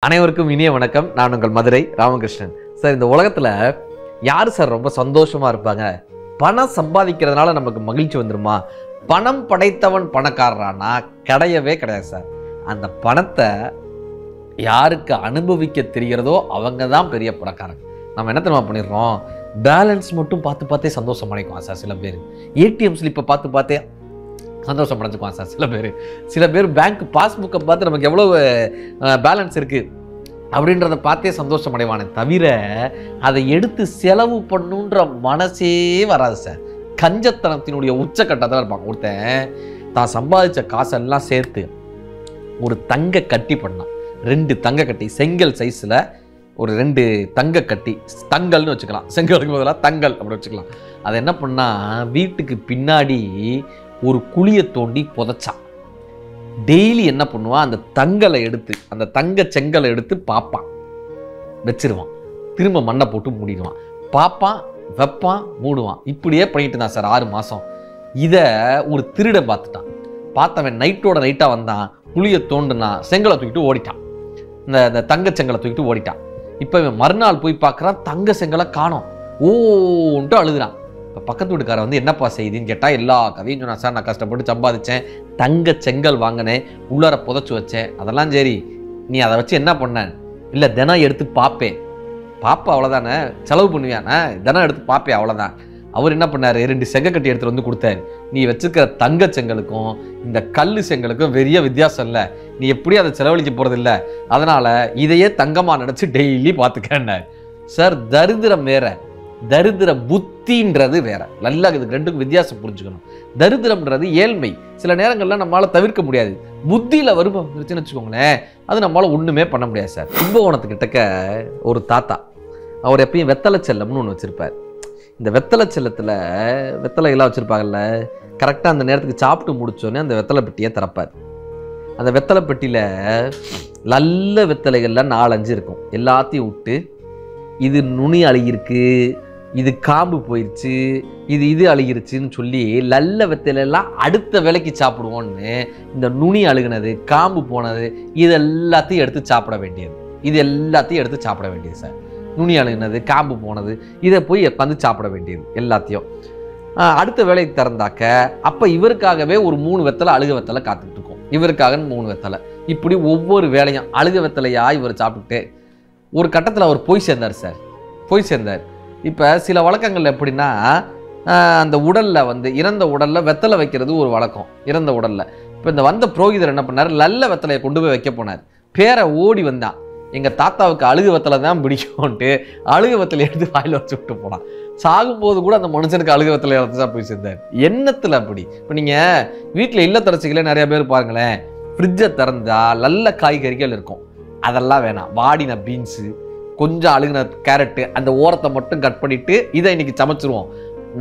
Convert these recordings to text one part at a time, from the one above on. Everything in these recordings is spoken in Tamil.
அனைவருக்கும் இனிய வணக்கம். நான் உங்கள் மதுரை ராமகிருஷ்ணன். சார், இந்த உலகத்தில் யார் சார் ரொம்ப சந்தோஷமாக இருப்பாங்க? பணம் சம்பாதிக்கிறதுனால நமக்கு மகிழ்ச்சி வந்துருமா? பணம் படைத்தவன் பணக்காரரானா? கிடையவே கிடையாது சார். அந்த பணத்தை யாருக்கு அனுபவிக்க தெரிகிறதோ அவங்க தான் பெரிய பணக்காரங்க. நம்ம என்ன தெரியுமா பண்ணிடுறோம்? பேலன்ஸ் மட்டும் பார்த்து பார்த்தே சந்தோஷம் அடைக்குவான் சார். சில பேர் ஏடிஎம் ஸ்லிப்பை பார்த்து பார்த்தே சந்தோஷம் அடைஞ்சுக்குவான் சார். சில பேர் பேங்க் பாஸ்புக்கை பார்த்து நமக்கு எவ்வளோ பேலன்ஸ் இருக்குது அப்படின்றத பார்த்தே சந்தோஷம் அடைவானே தவிர அதை எடுத்து செலவு பண்ணுன்ற மனசே வராது சார். கஞ்சத்தனத்தினுடைய உச்சக்கட்டத்தில் இருப்பாங்க. ஒருத்தன் தான் சம்பாதிச்ச காசெல்லாம் சேர்த்து ஒரு தங்க கட்டி பண்ணான். 2 தங்க கட்டி, செங்கல் சைஸில் ஒரு 2 தங்க கட்டி, தங்கல்னு வச்சுக்கலாம், செங்கலுக்கு பதிலாக தங்கல் அப்படி வச்சுக்கலாம். அதை என்ன பண்ணால் வீட்டுக்கு பின்னாடி ஒரு குழியை தோண்டி புதைச்சான். டெய்லி என்ன பண்ணுவான்? அந்த தங்கலை எடுத்து, அந்த தங்க செங்கலை எடுத்து பார்ப்பான், வச்சிருவான், திரும்ப மண்ணை போட்டு மூடிடுவான், பார்ப்பான், வைப்பான், மூடுவான். இப்படியே பண்ணிட்டு இருந்தான் சார் 6 மாதம். இதை ஒரு திருட பார்த்துட்டான். பார்த்தவன் நைட்டோட நைட்டாக வந்தான், குழியை தோண்டுனா, செங்கலை தூக்கிட்டு ஓடிட்டான். இந்த தங்க செங்கலை தூக்கிட்டு ஓடிட்டான். இப்போ இவன் மறுநாள் போய் பார்க்குறான், தங்க செங்கலை காணோம். ஓன்ட்டு அழுகுறான். இப்போ பக்கத்து வீட்டுக்காரன் வந்து என்னப்பா செய்தின்னு கேட்டால் எல்லா கதையும் சொன்னான். சார், நான் கஷ்டப்பட்டு சம்பாதிச்சேன், தங்க செங்கல் வாங்கினேன், உள்ளார புதைச்சி வச்சேன். அதெல்லாம் சரி, நீ அதை வச்சு என்ன பண்ண? இல்லை, தினம் எடுத்து பார்ப்பேன். பாப்பா அவ்வளோதானே, செலவு பண்ணுவியானே, தினம் எடுத்து பார்ப்பேன், அவ்வளோதான். அவர் என்ன பண்ணார்? 2 செங்கல் கட்டி எடுத்துகிட்டு வந்து கொடுத்தாரு. நீ வச்சுக்கிற தங்க செங்கலுக்கும் இந்த கல் செங்கலுக்கும் பெரிய வித்தியாசம் இல்லை, நீ எப்படியும் அதை செலவழிக்க போகிறது இல்லை, அதனால் இதையே தங்கமாக நினச்சி டெய்லி பார்த்துக்கேன்னார். சார், தரித்திரம் வேற, தரித்திர புத்தின்றது வேற. நல்லா இதுக்கு ரெண்டுக்கும் வித்தியாசம் புரிஞ்சுக்கணும். தரித்திரம்ன்றது ஏழ்மை, சில நேரங்களில் நம்மளால் தவிர்க்க முடியாது. புத்தியில் வருமா இருந்துச்சுன்னு வச்சுக்கோங்களேன், அது நம்மளால் ஒன்றுமே பண்ண முடியாது சார். கும்பகோணத்துக்கிட்டக்க ஒரு தாத்தா, அவர் எப்பயும் வெத்தலை செல்லம்னு ஒன்று வச்சுருப்பார். இந்த வெத்தலை செல்லத்தில் வெத்தலைகள்லாம் வச்சுருப்பாங்கல்ல, கரெக்டாக அந்த நேரத்துக்கு சாப்பிட்டு முடிச்சோடனே அந்த வெத்தலை பெட்டியை திறப்பார். அந்த வெத்தலை பெட்டியில் நல்ல வெத்தலைகள்லாம் 4-5 இருக்கும். எல்லாத்தையும் விட்டு, இது நுனி அழுகிருக்கு, இது காம்பு போயிடுச்சு, இது அழுகிருச்சுன்னு சொல்லி நல்ல வெத்தலையெல்லாம் அடுத்த வேலைக்கு சாப்பிடுவோன்னு இந்த நுனி அழுகுனது, காம்பு போனது, இது எல்லாத்தையும் எடுத்து சாப்பிட வேண்டியது சார். நுனி அழுகுனது, காம்பு போனது, இதை போய் வந்து சாப்பிட வேண்டியது எல்லாத்தையும். அடுத்த வேலைக்கு திறந்தாக்க அப்போ இவருக்காகவே ஒரு 3 வெத்தலை அழுக வெத்தலை காத்துக்கிட்டு இருக்கோம். இவருக்காக 3 வெத்தலை. இப்படி ஒவ்வொரு வேலையும் அழுக வெத்தலையா இவர் சாப்பிட்டுட்டு ஒரு கட்டத்தில் அவர் போய் சேர்ந்தார். இப்போ சில வழக்கங்கள் எப்படின்னா, அந்த உடலில் வந்து இறந்த உடலில் வெத்தலை வைக்கிறது ஒரு வழக்கம். இறந்த உடலில் இப்போ இந்த வந்த புரோகிதர் என்ன பண்ணார்? நல்ல வெத்தலையை கொண்டு போய் வைக்க போனார். பேரை ஓடி வந்தான், எங்கள் தாத்தாவுக்கு அழுகு வெத்தலை தான் பிடிக்கும்ன்ட்டு அழுகு வெத்தலை எடுத்து வாயில் வச்சு விட்டு போனான். சாகும்போது கூட அந்த மனுஷனுக்கு அழுகு வெத்தலை எடுத்து தான் போய் சேர்ந்தார். எண்ணத்தில் அப்படி. இப்போ நீங்கள் வீட்டில் இல்லத்தரசிகளே நிறைய பேர் பாருங்களேன், ஃப்ரிட்ஜை திறந்தா நல்ல காய்கறிகள் இருக்கும், அதெல்லாம் வேணாம். வாடின பீன்ஸு, கொஞ்சம் அழுகின கேரட்டு, அந்த ஓரத்தை மட்டும் கட் பண்ணிவிட்டு இதை இன்னைக்கு சமைச்சிருவோம்,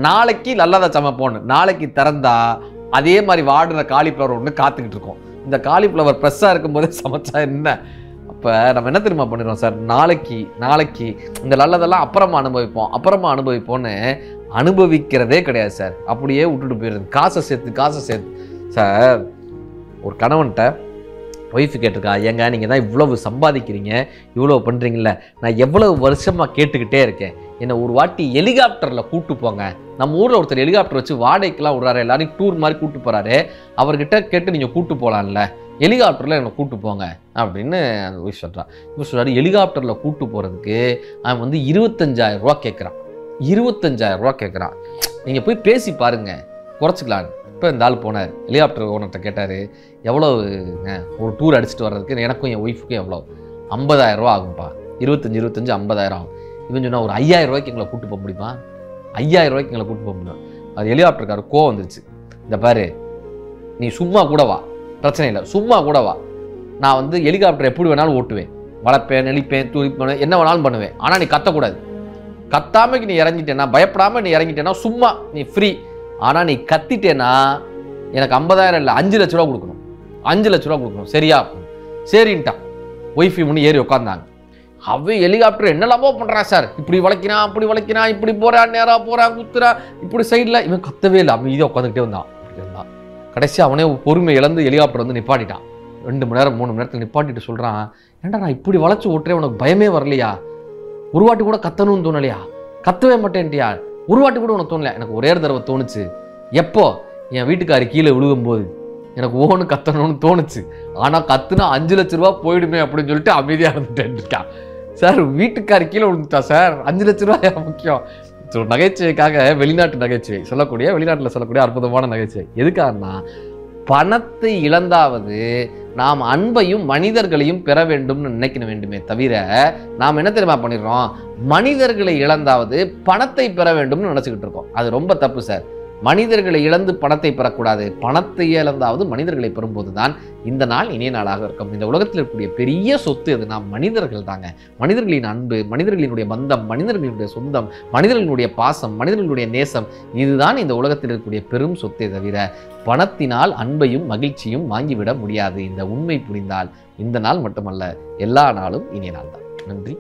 நாளைக்கு நல்லதாக சமைப்போன்னு. நாளைக்கு திறந்தா அதே மாதிரி வாடின காலிஃப்ளவர் ஒன்று காத்துக்கிட்டு இருக்கோம். இந்த காலிஃப்ளவர் ஃப்ரெஷ்ஷாக இருக்கும்போதே சமைச்சா என்ன? அப்போ நம்ம என்ன தெரியுமா பண்ணிடுவோம் சார்? நாளைக்கு இந்த நல்லதெல்லாம் அப்புறமா அனுபவிப்போன்னு அனுபவிக்கிறதே கிடையாது சார். அப்படியே விட்டுட்டு போயிடுது. காசை சேர்த்து சார். ஒரு கணவன்கிட்ட ஒய்ஃபு கேட்டிருக்கா, ஏங்க நீங்கள் தான் இவ்வளவு சம்பாதிக்கிறீங்க, இவ்வளோ பண்ணுறீங்கள, நான் எவ்வளவு வருஷமாக கேட்டுக்கிட்டே இருக்கேன், என்னை ஒரு வாட்டி ஹெலிகாப்டரில் கூப்பிட்டு போங்க. நம்ம ஊரில் ஒருத்தர் ஹெலிகாப்டர் வச்சு வாடகைக்கெலாம் விட்றாரு, எல்லாரையும் டூர் மாதிரி கூப்பிட்டு போகிறாரு, அவர்கிட்ட கேட்டு நீங்கள் கூப்பிட்டு போகலான்ல, ஹெலிகாப்டரில் என்னை கூப்பிட்டு போங்க அப்படின்னு அந்த ஒய்ஃப் சொல்கிறான். இவர் சொல்கிறாரு, ஹெலிகாப்டரில் கூப்பிட்டு போகிறதுக்கு அவன் வந்து 25,000 ரூபா கேட்குறான். 25,000 ரூபா கேட்குறான். நீங்கள் போய் பேசி பாருங்கள், குறைச்சிக்கலான்னு. இப்போ இந்த ஆள் போனார், ஹெலிகாப்டர் ஓனர்கிட்ட கேட்டார், எவ்வளோங்க ஒரு டூர் அடிச்சுட்டு வர்றதுக்கு எனக்கும் என் ஒய்ஃபுக்கும் எவ்வளோ? 50,000 ரூபா ஆகும்ப்பா. 25 50,000 ஆகும். இவன் சொன்னால் ஒரு 5,000 ரூபாய்க்கு எங்களை கூப்பிட்டு போக முடியுமா? 5,000 ரூபாய்க்கு எங்களை கூப்பிட்டு போக முடியும். அது ஹெலிகாப்டருக்காரு கோவம் வந்துருச்சு. இந்த பாரு, நீ சும்மா கூட வா, பிரச்சனை இல்லை, சும்மா கூட வா, நான் வந்து ஹெலிகாப்டர் எப்படி வேணாலும் ஓட்டுவேன், வளர்ப்பேன், நெளிப்பேன், துளிப்பேன், என்ன வேணாலும் பண்ணுவேன், ஆனால் நீ கத்தக்கூடாது. கத்தாமைக்கு நீ இறங்கிட்டேன்னா, பயப்படாமல் நீ இறங்கிட்டேன்னா சும்மா நீ ஃப்ரீ. ஆனால் நீ கத்திட்டேன்னா எனக்கு 50,000 இல்லை, 5 லட்ச ரூபா கொடுக்கணும், 5 லட்ச ரூபா கொடுக்கணும், சரியா? சரின்ட்டான். ஒய்ஃபை முன்னே ஏறி உட்காந்தாங்க. அவன் ஹெலிகாப்டர் என்னெல்லாமோ பண்ணுறான் சார், இப்படி வளைக்கிறான், அப்படி வளைக்கிறான், இப்படி போகிறான், நேராக போகிறான், குத்துறான், இப்படி சைடில். இவன் கத்தவே இல்லை, அவன் இதை உட்காந்துக்கிட்டே வந்தான். கடைசி அவனே பொறுமை இழந்து ஹெலிகாப்டர் வந்து நிப்பாட்டிட்டான். 2 மணி நேரம் 3 மணி நேரத்தில் நிப்பாட்டிட்டு சொல்கிறான், ஏன்டா நான் இப்படி வளைச்சு ஓட்டுறேன், உனக்கு பயமே வரலையா? ஒரு வாட்டி கூட கத்தணும்னு தோணலையா? கத்தவே மாட்டேன்ட்டியா? ஒரு வாட்டி கூட உனக்கு தோணலையா? எனக்கு ஒரே தடவை தோணுச்சு. எப்போ? என் வீட்டுக்காரி கீழே விழுகும்போது எனக்கு ஓன்னு கத்தணும்னு தோணுச்சு. ஆனால் கத்துனா 5 லட்ச ரூபா போயிடுமே அப்படின்னு சொல்லிட்டு அமைதியாக இருந்துட்டேன். சார் வீட்டுக்காரி கீழே விழுந்துட்டா சார், 5 லட்ச ரூபாயா முக்கியம்? ஸோ நகைச்சுவைக்காக வெளிநாட்டு நகைச்சுவை சொல்லக்கூடிய, வெளிநாட்டில் சொல்லக்கூடிய அற்புதமான நகைச்சுவை. எதுக்காகனா, பணத்தை இழந்தாவது நாம் அன்பையும் மனிதர்களையும் பெற வேண்டும்னு நினைக்க வேண்டுமே தவிர, நாம் என்ன தெரியுமா பண்ணிடுறோம், மனிதர்களை இழந்தாவது பணத்தை பெற வேண்டும்னு நினச்சிக்கிட்டு இருக்கோம். அது ரொம்ப தப்பு சார். மனிதர்களை இழந்து பணத்தை பெறக்கூடாது. பணத்தை இழந்தாவது மனிதர்களை பெறும்போது தான் இந்த நாள் இனிய நாளாக இருக்கும். இந்த உலகத்தில் இருக்கக்கூடிய பெரிய சொத்து எதுனா மனிதர்கள் தாங்க. மனிதர்களின் அன்பு, மனிதர்களினுடைய பந்தம், மனிதர்களினுடைய சொந்தம், மனிதர்களுடைய பாசம், மனிதர்களுடைய நேசம், இதுதான் இந்த உலகத்தில் இருக்கக்கூடிய பெரும் சொத்தை தவிர பணத்தினால் அன்பையும் மகிழ்ச்சியும் வாங்கிவிட முடியாது. இந்த உண்மை புரிந்தால் இந்த நாள் மட்டுமல்ல, எல்லா நாளும் இனிய நாள் தான். நன்றி.